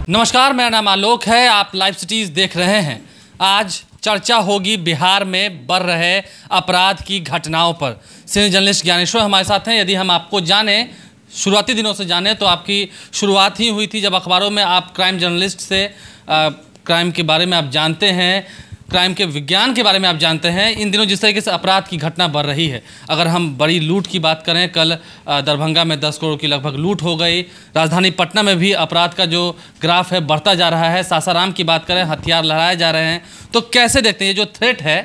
नमस्कार, मेरा नाम आलोक है। आप लाइव सिटीज़ देख रहे हैं। आज चर्चा होगी बिहार में बढ़ रहे अपराध की घटनाओं पर। सीनियर जर्नलिस्ट ज्ञानेश्वर हमारे साथ हैं। यदि हम आपको जानें, शुरुआती दिनों से जानें, तो आपकी शुरुआत ही हुई थी जब अखबारों में आप क्राइम जर्नलिस्ट से क्राइम के बारे में आप जानते हैं, क्राइम के विज्ञान के बारे में आप जानते हैं। इन दिनों जिस तरीके से अपराध की घटना बढ़ रही है, अगर हम बड़ी लूट की बात करें, कल दरभंगा में 10 करोड़ की लगभग लूट हो गई। राजधानी पटना में भी अपराध का जो ग्राफ है बढ़ता जा रहा है। सासाराम की बात करें, हथियार लहराए जा रहे हैं। तो कैसे देखते हैं ये जो थ्रेट है,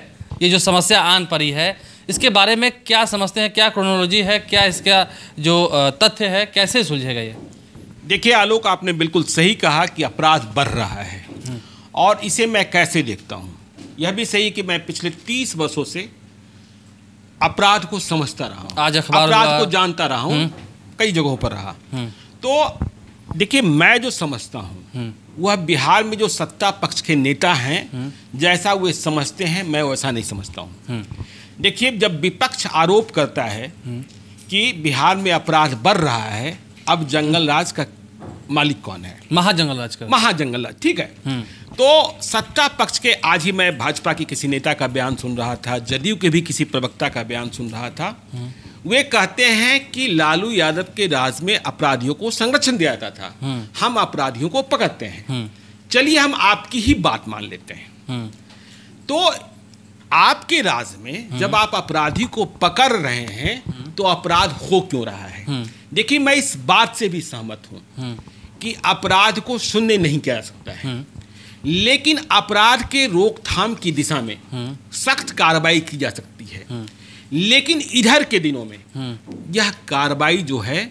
ये जो समस्या आन पड़ी है, इसके बारे में क्या समझते हैं? क्या क्रोनोलॉजी है, क्या इसका जो तथ्य है, कैसे सुलझेगा ये? देखिए आलोक, आपने बिल्कुल सही कहा कि अपराध बढ़ रहा है और इसे मैं कैसे देखता हूँ। यह भी सही कि मैं पिछले 30 वर्षों से अपराध को समझता रहा हूँ, आज अपराध को जानता रहा हूँ, कई जगहों पर रहा। तो देखिए, मैं जो समझता हूँ वह बिहार में जो सत्ता पक्ष के नेता हैं, जैसा वे समझते हैं, मैं वैसा नहीं समझता हूँ। देखिए, जब विपक्ष आरोप करता है कि बिहार में अपराध बढ़ रहा है, अब जंगल राज का मालिक कौन है? महाजंगल राज का। महाजंगल राज, ठीक है। तो सत्ता पक्ष के, आज ही मैं भाजपा की किसी नेता का बयान सुन रहा था, जदयू के भी किसी प्रवक्ता का बयान सुन रहा था। वे कहते हैं कि लालू यादव के राज में अपराधियों को संरक्षण दिया जाता था, हम अपराधियों को पकड़ते हैं। चलिए हम आपकी ही बात मान लेते हैं। तो आपके राज में जब आप अपराधी को पकड़ रहे हैं तो अपराध हो क्यों रहा है? देखिए, मैं इस बात से भी सहमत हूं कि अपराध को शून्य नहीं किया जा सकता है, लेकिन अपराध के रोकथाम की दिशा में सख्त कार्रवाई की जा सकती है। लेकिन इधर के दिनों में यह कार्रवाई जो है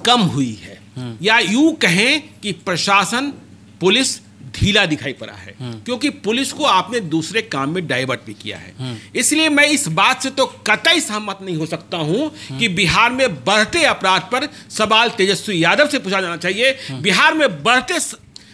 कम हुई है, या यूं कहें कि प्रशासन, पुलिस ढीला दिखाई पड़ा है, क्योंकि पुलिस को आपने दूसरे काम में डाइवर्ट भी किया है। इसलिए मैं इस बात से तो कतई सहमत नहीं हो सकता हूं कि बिहार में बढ़ते अपराध पर सवाल तेजस्वी यादव से पूछा जाना चाहिए। बिहार में बढ़ते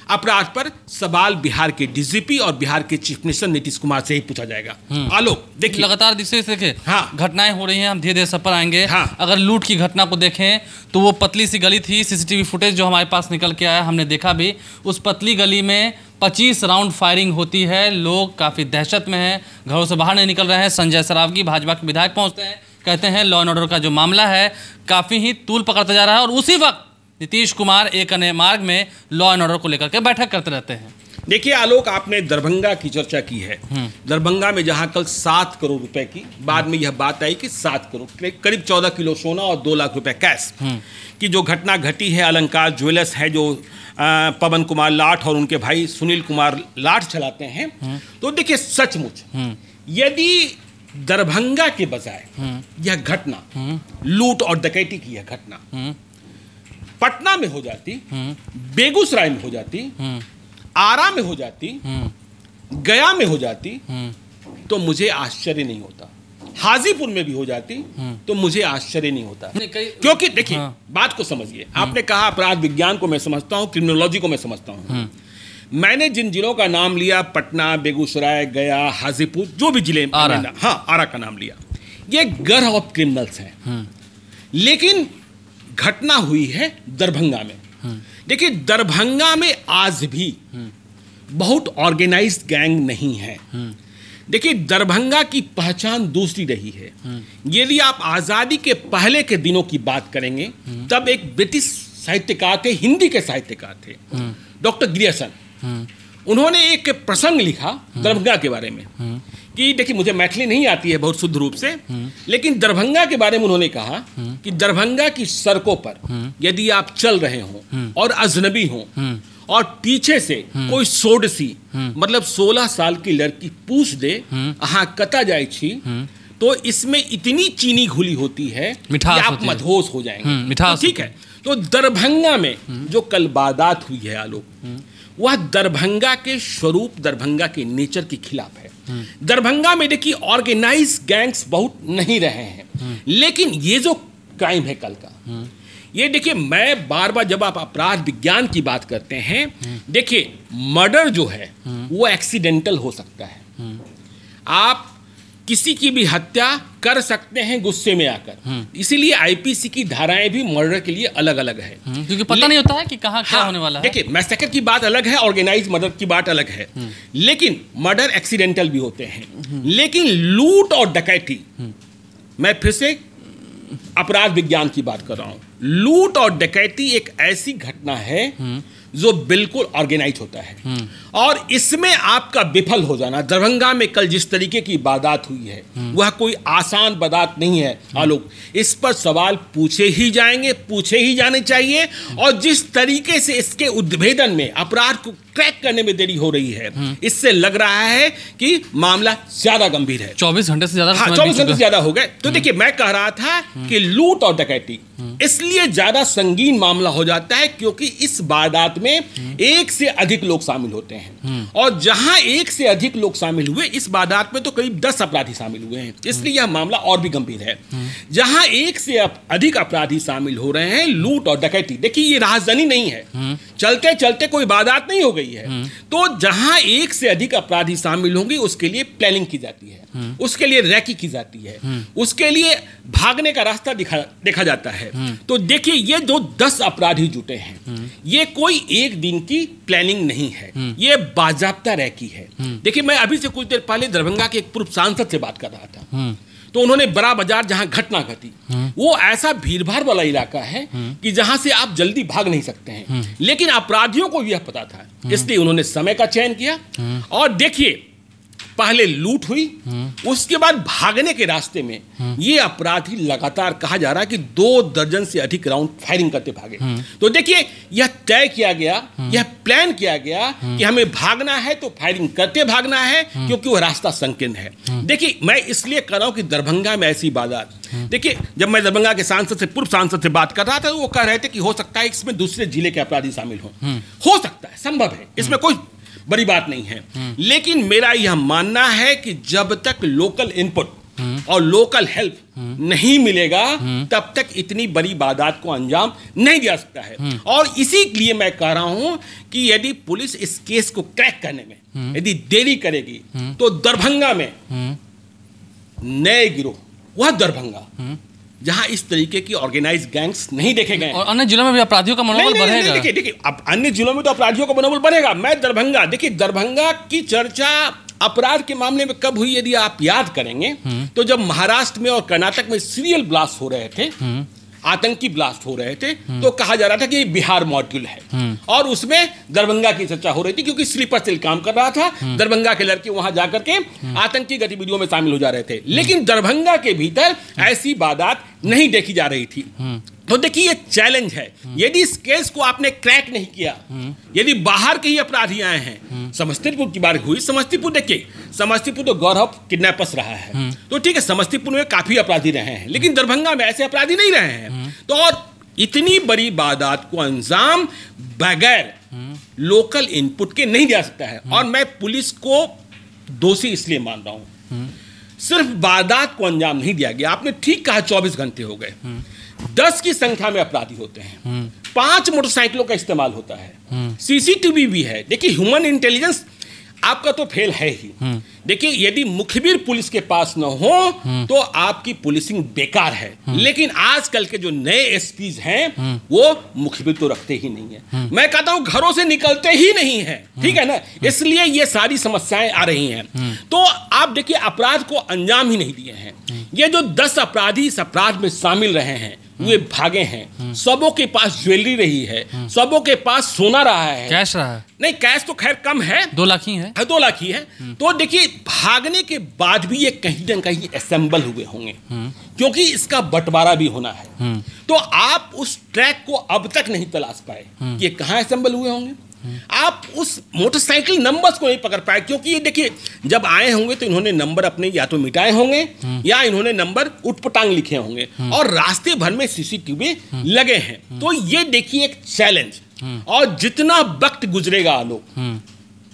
अपराध पर सवाल बिहार के डीजीपी और बिहार के चीफ मिनिस्टर नीतीश कुमार से ही पूछा जाएगा। आलोक, देखिए लगातार देखिए, घटनाएं हो रही हैं। हम धीरे धीरे सब पर आएंगे। अगर लूट की घटना को देखें तो वो पतली सी गली थी। सीसीटीवी फुटेज जो हमारे पास निकल के आया, हमने देखा भी। उस पतली गली में 25 राउंड फायरिंग होती है। लोग काफ़ी दहशत में हैं, घरों से बाहर नहीं निकल रहे हैं। संजय सरावगी, भाजपा के विधायक, पहुँचते हैं, कहते हैं लॉ एंड ऑर्डर का जो मामला है काफ़ी ही तूल पकड़ता जा रहा है। और उसी वक्त नीतीश कुमार एक अन्य मार्ग में लॉ एंड ऑर्डर को लेकर के बैठक करते रहते हैं। देखिए आलोक, आपने दरभंगा की चर्चा की है। दरभंगा में जहां कल 7 करोड़ रुपए की, बाद में यह बात आई कि 7 करोड़, करीब 14 किलो सोना और 2 लाख रुपए कैश की जो घटना घटी है। अलंकार ज्वेलर्स है जो पवन कुमार लाठ और उनके भाई सुनील कुमार लाठ चलाते हैं। तो देखिए, सचमुच यदि दरभंगा के बजाय यह घटना, लूट और डकैती की यह घटना पटना में हो जाती, बेगूसराय में हो जाती, आरा में हो जाती, गया में हो जाती, तो मुझे आश्चर्य नहीं होता। हाजीपुर में भी हो जाती तो मुझे आश्चर्य नहीं होता। क्योंकि देखिए, बात को समझिए। आपने कहा अपराध विज्ञान को मैं समझता हूं, क्रिमिनोलॉजी को मैं समझता हूं। मैंने जिन जिलों का नाम लिया, पटना, बेगूसराय, गया, हाजीपुर, जो भी जिले, आरा का नाम लिया, ये गढ़ ऑफ क्रिमिनल्स हैं। लेकिन घटना हुई है दरभंगा में। देखिए, दरभंगा में आज भी बहुत ऑर्गेनाइज्ड गैंग नहीं है। देखिए, दरभंगा की पहचान दूसरी रही है। यदि आप आज़ादी के पहले के दिनों की बात करेंगे, तब एक ब्रिटिश साहित्यकार थे, हिंदी के साहित्यकार थे, डॉक्टर ग्रियर्सन। उन्होंने एक प्रसंग लिखा दरभंगा के बारे में कि देखिए, मुझे मैथिली नहीं आती है बहुत शुद्ध रूप से, लेकिन दरभंगा के बारे में उन्होंने कहा कि दरभंगा की सड़कों पर यदि आप चल रहे हो और अजनबी हो और पीछे से कोई सोडसी, मतलब 16 साल की लड़की पूछ दे, हाँ कता जाए छी, तो इसमें इतनी चीनी घुली होती है कि आप मदहोश हो जाएंगे। तो ठीक है, तो दरभंगा में जो कल वारदात हुई है आलोक, वह दरभंगा के स्वरूप, दरभंगा के नेचर के खिलाफ है। दरभंगा में देखिए, ऑर्गेनाइज गैंग्स बहुत नहीं रहे हैं, लेकिन ये जो क्राइम है कल का, ये देखिए, मैं बार बार जब आप अपराध विज्ञान की बात करते हैं, देखिए मर्डर जो है वो एक्सीडेंटल हो सकता है। आप किसी की भी हत्या कर सकते हैं गुस्से में आकर। इसीलिए आईपीसी की धाराएं भी मर्डर के लिए अलग अलग है, क्योंकि पता नहीं होता है कि कहाँ क्या होने वाला है। देखिए, मैसेकर की बात अलग है, ऑर्गेनाइज मर्डर की बात अलग है, लेकिन मर्डर एक्सीडेंटल भी होते हैं। लेकिन लूट और डकैती, मैं फिर से अपराध विज्ञान की बात कर रहा हूं, लूट और डकैती एक ऐसी घटना है जो बिल्कुल ऑर्गेनाइज होता है, और इसमें आपका विफल हो जाना, दरभंगा में कल जिस तरीके की वारदात हुई है वह कोई आसान वारदात नहीं है आलोक। इस पर सवाल पूछे ही जाएंगे, पूछे ही जाने चाहिए, और जिस तरीके से इसके उद्भेदन में, अपराध को क्रैक करने में देरी हो रही है, इससे लग रहा है कि मामला ज्यादा गंभीर है। 24 घंटे से ज्यादा, 24 घंटे से ज्यादा हो गए। तो देखिए, मैं कह रहा था कि लूट और डकैती इसलिए ज्यादा संगीन मामला हो जाता है क्योंकि इस वारदात में एक से अधिक लोग शामिल होते हैं, और जहां एक से अधिक लोग शामिल हुए, इस वारदात में तो करीब 10 अपराधी शामिल हुए हैं, इसलिए यह मामला और भी गंभीर है। जहां एक से अधिक अपराधी शामिल हो रहे हैं, लूट और डकैती, देखिए ये राजधानी नहीं है, चलते चलते कोई वारदात नहीं हो गई है। तो जहां एक से अधिक अपराधी शामिल होंगे उसके लिए प्लानिंग की जाती है, उसके लिए रैकी की जाती है, उसके लिए भागने का रास्ता देखा जाता है। तो देखिए, ये जो 10 अपराधी जुटे हैं, ये कोई एक दिन की प्लानिंग नहीं है, ये बाजाब्ता रैकी है। देखिए, मैं अभी से कुछ देर पहले दरभंगा के एक पूर्व सांसद से बात कर रहा था, तो उन्होंने बड़ा बाजार जहां घटना घटी, वो ऐसा भीड़-भाड़ वाला इलाका है कि जहां से आप जल्दी भाग नहीं सकते हैं, लेकिन अपराधियों को यह पता था, इसलिए उन्होंने समय का चयन किया। और देखिए, पहले लूट हुई, उसके बाद भागने के रास्ते में ये अपराधी लगातार, कहा जा रहा है कि 2 दर्जन से अधिक राउंड फायरिंग करते भागे। तो देखिए, यह तय किया गया, यह प्लान किया गया कि हमें भागना है तो फायरिंग करते भागना है, क्योंकि वह रास्ता संकीर्ण है। देखिए, मैं इसलिए कर रहा हूं कि दरभंगा में ऐसी बात, देखिए, जब मैं दरभंगा के सांसद से, पूर्व सांसद से बात कर रहा था, तो वो कह रहे थे कि हो सकता है इसमें दूसरे जिले के अपराधी शामिल हो सकता है, संभव है, इसमें कोई बड़ी बात नहीं है। लेकिन मेरा यह मानना है कि जब तक लोकल इनपुट और लोकल हेल्प नहीं मिलेगा, तब तक इतनी बड़ी वारदात को अंजाम नहीं दिया सकता है। और इसी लिए मैं कह रहा हूं कि यदि पुलिस इस केस को क्रैक करने में यदि देरी करेगी, तो दरभंगा में नए गिरोह, वह दरभंगा जहां इस तरीके की ऑर्गेनाइज गैंग्स नहीं देखे गए, और अन्य जिलों में भी अपराधियों का मनोबल बढ़ेगा। देखिए, अब अन्य जिलों में तो अपराधियों का मनोबल बढ़ेगा। मैं दरभंगा, देखिए, दरभंगा की चर्चा अपराध के मामले में कब हुई, यदि आप याद करेंगे, तो जब महाराष्ट्र में और कर्नाटक में सीरियल ब्लास्ट हो रहे थे, आतंकी ब्लास्ट हो रहे थे, तो कहा जा रहा था कि ये बिहार मॉड्यूल है, और उसमें दरभंगा की चर्चा हो रही थी, क्योंकि स्लीपर सेल काम कर रहा था, दरभंगा के लड़के वहां जाकर के आतंकी गतिविधियों में शामिल हो जा रहे थे। लेकिन दरभंगा के भीतर ऐसी वारदात नहीं देखी जा रही थी। तो देखिए, ये चैलेंज है। यदि इस केस को आपने क्रैक नहीं किया, यदि बाहर के ही अपराधी आए हैं, समस्तीपुर की बात हुई, समस्तीपुर, देखिए, समस्तीपुर तो गौरव किडनैपर्स रहा है, तो ठीक है, समस्तीपुर में काफी अपराधी रहे हैं, लेकिन दरभंगा में ऐसे अपराधी नहीं रहे हैं। तो और इतनी बड़ी वारदात को अंजाम बगैर लोकल इनपुट के नहीं दिया सकता है। और मैं पुलिस को दोषी इसलिए मान रहा हूं, सिर्फ वारदात को अंजाम नहीं दिया गया, आपने ठीक कहा, 24 घंटे हो गए, 10 की संख्या में अपराधी होते हैं, 5 मोटरसाइकिलों का इस्तेमाल होता है, सीसीटीवी भी है। देखिए, ह्यूमन इंटेलिजेंस आपका तो फेल है ही। देखिए, यदि मुखबिर पुलिस के पास न हो तो आपकी पुलिसिंग बेकार है। लेकिन आजकल के जो नए एसपीज हैं, वो मुखबिर तो रखते ही नहीं है। मैं कहता हूं, घरों से निकलते ही नहीं है, ठीक है ना, इसलिए ये सारी समस्याएं आ रही हैं। तो आप देखिए, अपराध को अंजाम ही नहीं दिए हैं। ये जो 10 अपराधी इस अपराध में शामिल रहे हैं, वे भागे हैं, सबों के पास ज्वेलरी रही है, सबों के पास सोना रहा है, कैश रहा है, नहीं कैश तो खैर कम है, 2 लाख ही है, 2 लाख ही है। तो देखिए, भागने के बाद भी ये कहीं ना कहीं असेंबल हुए होंगे, क्योंकि इसका बंटवारा भी होना है। तो आप उस ट्रैक को अब तक नहीं तलाश पाए कि ये कहां असेंबल हुए होंगे। आप उस मोटरसाइकिल नंबर्स को नहीं पकड़ पाए, क्योंकि ये देखिए, जब आए होंगे तो इन्होंने नंबर अपने या तो मिटाए होंगे, या इन्होंने नंबर उटपटांग लिखे होंगे, और रास्ते भर में सीसीटीवी लगे हैं। तो ये देखिए एक चैलेंज, और जितना वक्त गुजरेगा आलोक,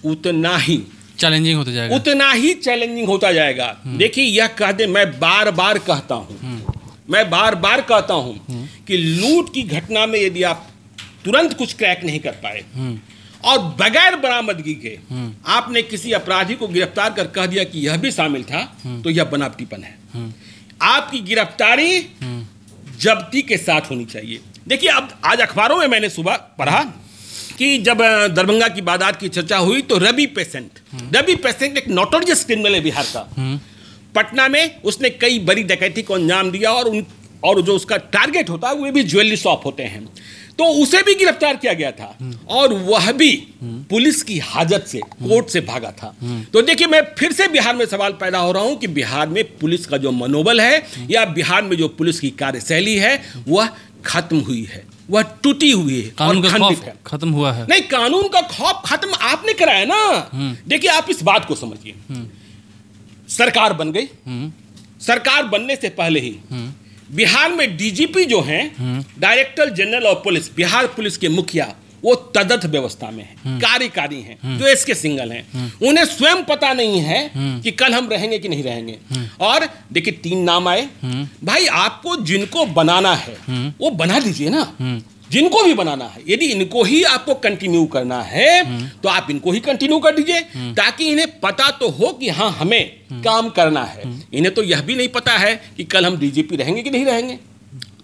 उतना ही चैलेंजिंग होता जाएगा, उतना ही चैलेंजिंग होता जाएगा। देखिए, यह कह दे, मैं बार बार कहता हूं कि लूट की घटना में यदि आप तुरंत कुछ क्रैक नहीं कर पाए, और बगैर बरामदगी के आपने किसी अपराधी को गिरफ्तार कर कह दिया कि यह भी शामिल था, तो यह बनावटीपन है। आपकी गिरफ्तारी जब्ती के साथ होनी चाहिए। देखिए, अब आज अखबारों में मैंने सुबह पढ़ा कि जब दरभंगा की वारदात की चर्चा हुई तो रवि पेशेंट एक नोटोरियस क्रिमिनल है बिहार का। पटना में उसने कई बड़ी डकैती को अंजाम दिया और जो उसका टारगेट होता है वो भी ज्वेलरी शॉप होते हैं, तो उसे भी गिरफ्तार किया गया था और वह भी पुलिस की हाजत से, कोर्ट से भागा था। तो देखिए, मैं फिर से बिहार में सवाल पैदा हो रहा हूं कि बिहार में पुलिस का जो मनोबल है या बिहार में जो पुलिस की कार्यशैली है वह खत्म हुई है, वह टूटी हुई है, कानून का खौफ खत्म हुआ है। नहीं, कानून का खौफ खत्म आपने कराया ना। देखिए, आप इस बात को समझिए, सरकार बन गई, सरकार बनने से पहले ही बिहार में डीजीपी जो हैं, director general of police, Bihar police के मुखिया, वो तदर्थ व्यवस्था में है, कार्यकारी हैं, जो एसके सिंघल हैं। उन्हें स्वयं पता नहीं है कि कल हम रहेंगे कि नहीं रहेंगे। और देखिए, 3 नाम आए। भाई, आपको जिनको बनाना है वो बना दीजिए ना, जिनको भी बनाना है। यदि इनको ही आपको कंटिन्यू करना है तो आप इनको ही कंटिन्यू कर दीजिए, ताकि इन्हें पता तो हो कि हाँ, हमें काम करना है। इन्हें तो यह भी नहीं पता है कि कल हम डीजीपी रहेंगे कि नहीं रहेंगे।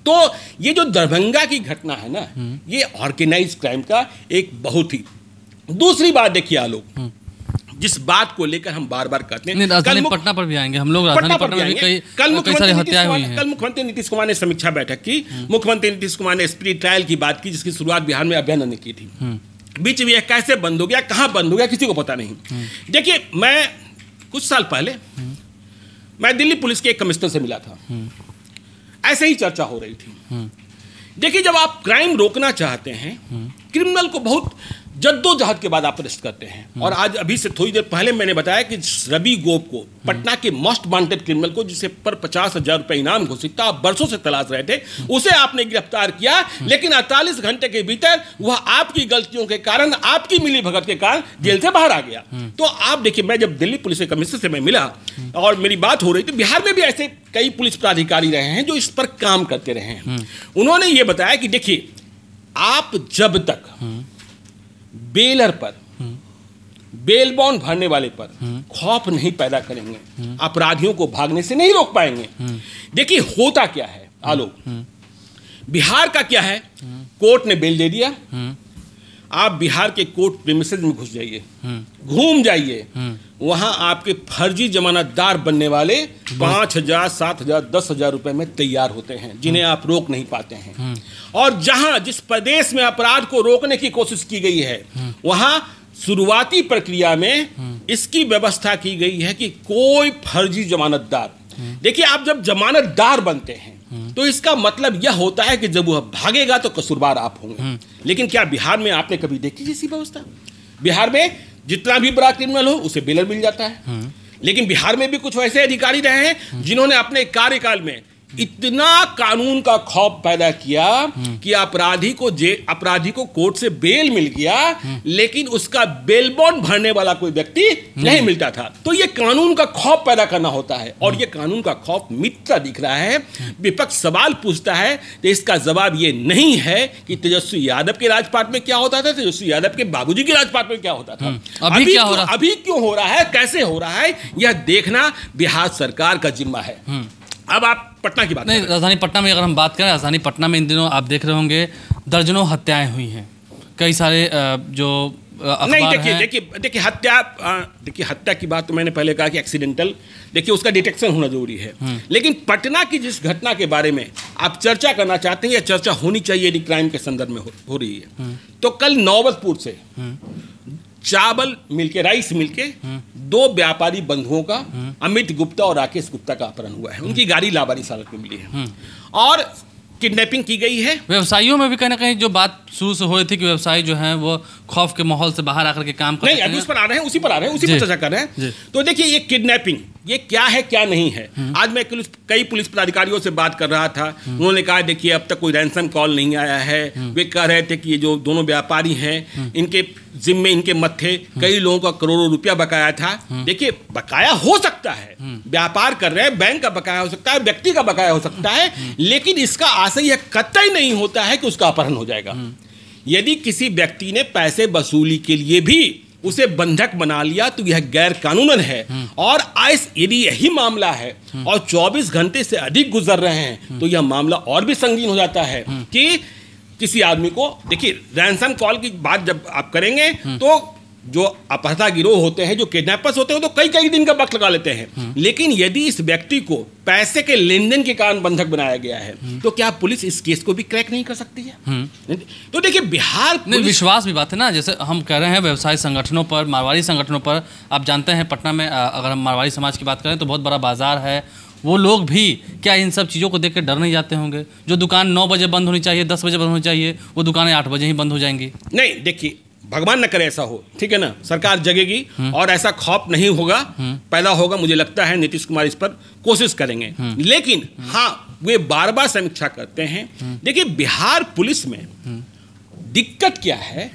तो ये जो दरभंगा की घटना है ना, ये ऑर्गेनाइज क्राइम का एक बहुत ही। दूसरी बात देखिए आलोक, जिस बात को लेकर हम बार बार कहते हैं, राजधानी पटना पर भी आएंगे हम लोग। राजधानी पटना में भी कई सारी हत्याएं हुई हैं। कल मुख्यमंत्री नीतीश कुमार ने समीक्षा बैठक की। मुख्यमंत्री नीतीश कुमार ने स्पिरिट ट्रायल की बात की, जिसकी शुरुआत बिहार में अभियान ने की थी। बीच में यह कैसे बंद हो गया, कहां बंद हो गया, किसी को पता नहीं। देखिए, मैं कुछ साल पहले मैं दिल्ली पुलिस के एक कमिश्नर से मिला था, ऐसे ही चर्चा हो रही थी। देखिए, जब आप क्राइम रोकना चाहते हैं, क्रिमिनल को बहुत जद्दोजहद के बाद आप अरेस्ट करते हैं। और आज अभी से थोड़ी देर पहले मैंने बताया कि रवि गोप को, पटना के मोस्ट वांटेड क्रिमिनल को, जिसे पर 50,000 रुपए इनाम घोषित था, आप बरसों से तलाश रहे थे, उसे आपने गिरफ्तार किया। लेकिन 48 घंटे के भीतर वह आपकी गलतियों के कारण, आपकी मिलीभगत के कारण जेल से बाहर आ गया। तो आप देखिए, मैं जब दिल्ली पुलिस के कमिश्नर से मैं मिला और मेरी बात हो रही थी, बिहार में भी ऐसे कई पुलिस पदाधिकारी रहे हैं जो इस पर काम करते रहे हैं। उन्होंने ये बताया कि देखिए, आप जब तक बेलर पर, बेल बॉन्ड भरने वाले पर खौफ नहीं पैदा करेंगे, अपराधियों को भागने से नहीं रोक पाएंगे। देखिए, होता क्या है आलोक, बिहार का क्या है, कोर्ट ने बेल दे दिया, आप बिहार के कोर्ट प्रीमिसेस में घुस जाइए, घूम जाइए, वहां आपके फर्जी जमानतदार बनने वाले 5,000, 7,000, 10,000 रुपए में तैयार होते हैं, जिन्हें आप रोक नहीं पाते हैं। और जिस प्रदेश में अपराध को रोकने की कोशिश की गई है, वहां शुरुआती प्रक्रिया में इसकी व्यवस्था की गई है कि कोई फर्जी जमानतदार, देखिए, आप जब जमानतदार बनते हैं तो इसका मतलब यह होता है कि जब वह भागेगा तो कसूरवार आप होंगे। लेकिन क्या बिहार में आपने कभी देखी जैसी व्यवस्था? बिहार में जितना भी बड़ा क्रिमिनल हो उसे बेलर मिल जाता है। लेकिन बिहार में भी कुछ वैसे अधिकारी रहे हैं जिन्होंने अपने कार्यकाल में इतना कानून का खौफ पैदा किया कि अपराधी को कोर्ट से बेल मिल गया, लेकिन उसका बेल बॉन्ड भरने वाला कोई व्यक्ति नहीं मिलता था। तो ये कानून का खौफ पैदा करना होता है, और ये कानून का खौफ मिटता दिख रहा है। विपक्ष सवाल पूछता है तो इसका जवाब ये नहीं है कि तेजस्वी यादव के राजपाट में क्या होता था, तेजस्वी यादव के बाबूजी के राजपाट में क्या होता था, अभी क्यों हो रहा है, कैसे हो रहा है, यह देखना बिहार सरकार का जिम्मा है। अब आप पटना की बात नहीं, राजधानी पटना में अगर हम बात करें, राजधानी पटना में इन दिनों आप देख रहे होंगे दर्जनों हत्याएं हुई हैं। कई सारे जो नहीं, देखिए हत्या की बात तो मैंने पहले कहा कि एक्सीडेंटल, देखिए उसका डिटेक्शन होना जरूरी है। लेकिन पटना की जिस घटना के बारे में आप चर्चा करना चाहते हैं, या चर्चा होनी चाहिए यदि क्राइम के संदर्भ में हो रही है, तो कल नौबतपुर से चावल मिलके, राइस मिलके 2 व्यापारी बंधुओं का, अमित गुप्ता और राकेश गुप्ता का अपहरण हुआ है। उनकी गाड़ी लाबारी हालत में मिली है और किडनैपिंग की गई है। व्यवसायियों में भी कहीं ना कहीं जो बात शुरू से हो रही थी कि व्यवसायी जो हैं वो खौफ के माहौल से बाहर आकर के काम करते हैं। नहीं, अभी उस पर आ रहे हैं, उसी पर चर्चा कर रहे हैं। तो देखिए, ये किडनैपिंग ये क्या है क्या नहीं है। आज मैं कई पुलिस पदाधिकारियों से बात कर रहा था, उन्होंने कहा देखिए अब तक कोई रैंसम कॉल नहीं आया है। वे कह रहे थे कि ये जो दोनों व्यापारी हैं, इनके जिम्मे, इनके मत्थे कई लोगों का करोड़ों रुपया बकाया था। देखिए, बकाया हो सकता है, व्यापार कर रहे हैं, बैंक का बकाया हो सकता है, व्यक्ति का बकाया हो सकता है, लेकिन इसका आशय यह कतई नहीं होता है कि उसका अपहरण हो जाएगा। यदि किसी व्यक्ति ने पैसे वसूली के लिए भी उसे बंधक बना लिया तो यह गैर कानूनन है। और यदि यही मामला है और 24 घंटे से अधिक गुजर रहे हैं तो यह मामला और भी संगीन हो जाता है कि किसी आदमी को, देखिए रैंसम कॉल की बात जब आप करेंगे तो जो अपहर्ता गिरोह होते हैं, जो किडनैपर्स होते हैं, तो कई कई दिन का वक्त लगा लेते हैं। लेकिन यदि इस व्यक्ति को पैसे के लेन देन के कारण बंधक बनाया गया है तो क्या पुलिस इस केस को भी क्रैक नहीं कर सकती है? तो देखिए बिहार नहीं, विश्वास भी बात है ना। जैसे हम कह रहे हैं व्यवसाय संगठनों पर, मारवाड़ी संगठनों पर, आप जानते हैं पटना में अगर हम मारवाड़ी समाज की बात करें तो बहुत बड़ा बाजार है। वो लोग भी क्या इन सब चीज़ों को देख कर डर नहीं जाते होंगे? जो दुकान 9 बजे बंद होनी चाहिए, 10 बजे बंद होनी चाहिए, वो दुकानें 8 बजे ही बंद हो जाएंगी। नहीं, देखिए भगवान न करे ऐसा हो, ठीक है ना, सरकार जगेगी और ऐसा खौफ नहीं होगा, पैदा होगा। मुझे लगता है नीतीश कुमार इस पर कोशिश करेंगे। लेकिन हाँ, वे बार बार समीक्षा करते हैं। देखिए बिहार पुलिस में दिक्कत क्या है,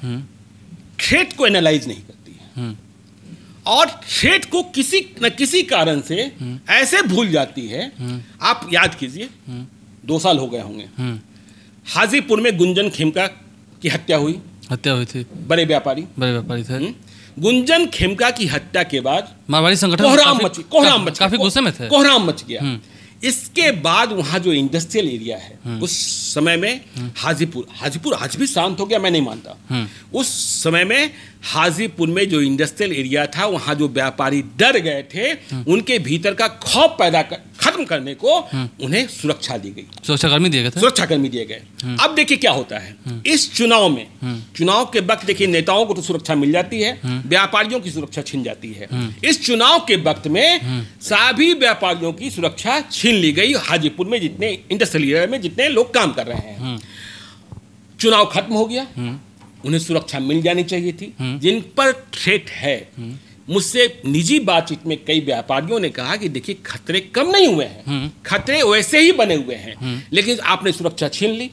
थ्रेट को एनालाइज नहीं करती है और थ्रेट को किसी न किसी कारण से ऐसे भूल जाती है। आप याद कीजिए 2 साल हो गए होंगे, हाजीपुर में गुंजन खेमका की हत्या हुई थी। बड़े व्यापारी थे। गुंजन खेमका की हत्या के बाद मारवाड़ी संगठन काफी गुस्से में थे, कोहराम मच गया। इसके बाद वहां जो इंडस्ट्रियल एरिया है उस समय में हाजीपुर आज भी शांत हो गया, मैं नहीं मानता। उस समय में हाजीपुर में जो इंडस्ट्रियल एरिया था वहां जो व्यापारी डर गए थे, उनके भीतर का खौफ खत्म करने को उन्हें सुरक्षा दी गई, सुरक्षाकर्मी दिए गए। अब देखिए क्या होता है इस चुनाव में, चुनाव के वक्त देखिए नेताओं को तो सुरक्षा मिल जाती है, व्यापारियों की सुरक्षा छिन जाती है। इस चुनाव के वक्त में सभी व्यापारियों की सुरक्षा छीन ली गई। हाजीपुर में जितने इंडस्ट्रियल एरिया में जितने लोग काम कर रहे हैं, चुनाव खत्म हो गया, उन्हें सुरक्षा मिल जानी चाहिए थी। जिन पर थ्रेट है, मुझसे निजी बातचीत में कई व्यापारियों ने कहा कि देखिए खतरे कम नहीं हुए हैं, खतरे वैसे ही बने हुए हैं, लेकिन आपने सुरक्षा छीन ली।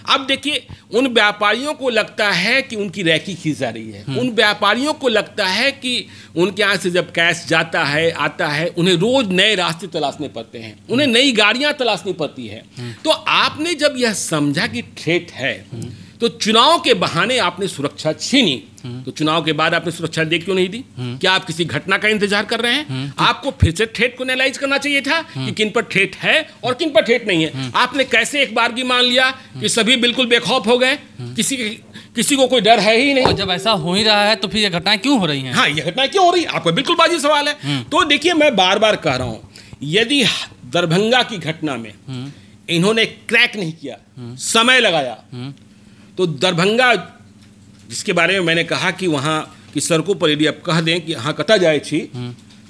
अब देखिए उन व्यापारियों को लगता है कि उनकी रैकी खींच जा रही है, उन व्यापारियों को लगता है कि उनके यहाँ से जब कैश जाता है आता है, उन्हें रोज नए रास्ते तलाशने पड़ते हैं, उन्हें नई गाड़ियां तलाशनी पड़ती है। तो आपने जब यह समझा कि थ्रेट है तो चुनाव के बहाने आपने सुरक्षा छीनी, तो चुनाव के बाद आपने सुरक्षा दे क्यों नहीं दी? क्या आप किसी घटना का इंतजार कर रहे हैं? आपको फिर से थ्रेट को एनालाइज करना चाहिए था कि किन पर थ्रेट है और किन पर थ्रेट नहीं है। आपने कैसे एक बार की मान लिया कि सभी बिल्कुल बेखौफ हो गए, किसी को कोई डर है ही नहीं। और जब ऐसा हो ही रहा है तो फिर ये घटनाएं क्यों हो रही हैं? हाँ, ये घटनाएं क्यों हो रही है, आपका बिल्कुल बाजी सवाल है। तो देखिए मैं बार बार कह रहा हूं, यदि दरभंगा की घटना में इन्होंने क्रैक नहीं किया, समय लगाया, तो दरभंगा जिसके बारे में मैंने कहा कि वहाँ की सड़कों पर यदि आप कह दें कि हाँ कटा जाए छी,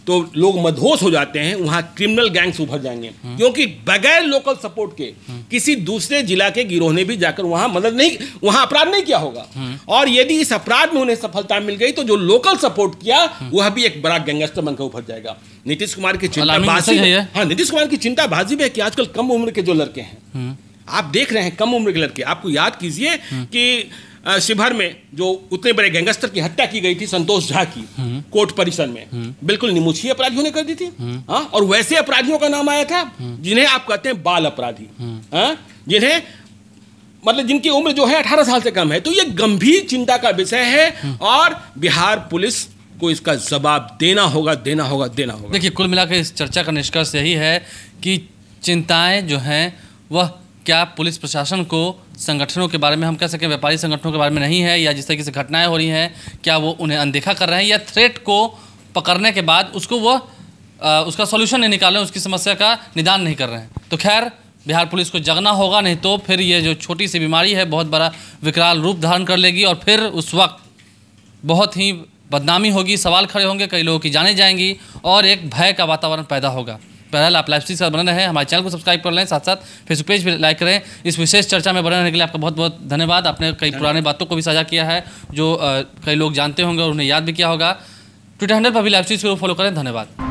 तो लोग मदहोश हो जाते हैं, वहाँ क्रिमिनल गैंग्स उभर जाएंगे। क्योंकि बगैर लोकल सपोर्ट के किसी दूसरे जिला के गिरोह ने भी जाकर वहाँ वहाँ अपराध नहीं किया होगा। और यदि इस अपराध में उन्हें सफलता मिल गई तो जो लोकल सपोर्ट किया वह भी एक बड़ा गैंगस्टर बनकर उभर जाएगा। नीतीश कुमार की चिंताबाजी है, हाँ नीतीश कुमार की चिंताबाजी भी है कि आजकल कम उम्र के जो लड़के हैं, आप देख रहे हैं कम उम्र के लड़के, आपको याद कीजिए कि शिवहर में जो उतने बड़े गैंगस्टर की हत्या की गई थी संतोष झा की, कोर्ट परिसर में बिल्कुल निमुछी अपराधियों ने कर दी थी। हाँ, और वैसे अपराधियों का नाम आया था जिन्हें आप कहते हैं बाल अपराधी, जिन्हें मतलब जिनकी उम्र जो है 18 साल से कम है। तो ये गंभीर चिंता का विषय है और बिहार पुलिस को इसका जवाब देना होगा। देखिए कुल मिलाकर इस चर्चा का निष्कर्ष यही है कि चिंताएं जो हैं वह क्या पुलिस प्रशासन को संगठनों के बारे में, हम कह सकें व्यापारी संगठनों के बारे में नहीं है, या जिस तरीके से घटनाएं हो रही हैं क्या वो उन्हें अनदेखा कर रहे हैं, या थ्रेट को पकड़ने के बाद उसको वो उसका सॉल्यूशन नहीं निकाल रहे हैं, उसकी समस्या का निदान नहीं कर रहे हैं। तो खैर बिहार पुलिस को जगना होगा, नहीं तो फिर ये जो छोटी सी बीमारी है बहुत बड़ा विकराल रूप धारण कर लेगी और फिर उस वक्त बहुत ही बदनामी होगी, सवाल खड़े होंगे, कई लोगों की जाने जाएंगी और एक भय का वातावरण पैदा होगा। बहरहाल आप लाइव स्ट्रीम से बने रहें, हमारे चैनल को सब्सक्राइब कर लें, साथ साथ फेसबुक पेज भी लाइक करें। इस विशेष चर्चा में बने रहने के लिए आपका बहुत बहुत धन्यवाद। आपने कई पुराने बातों को भी साझा किया है जो कई लोग जानते होंगे और उन्हें याद भी किया होगा। ट्विटर हैंडल पर भी लाइव स्ट्रीम को फॉलो करें। धन्यवाद।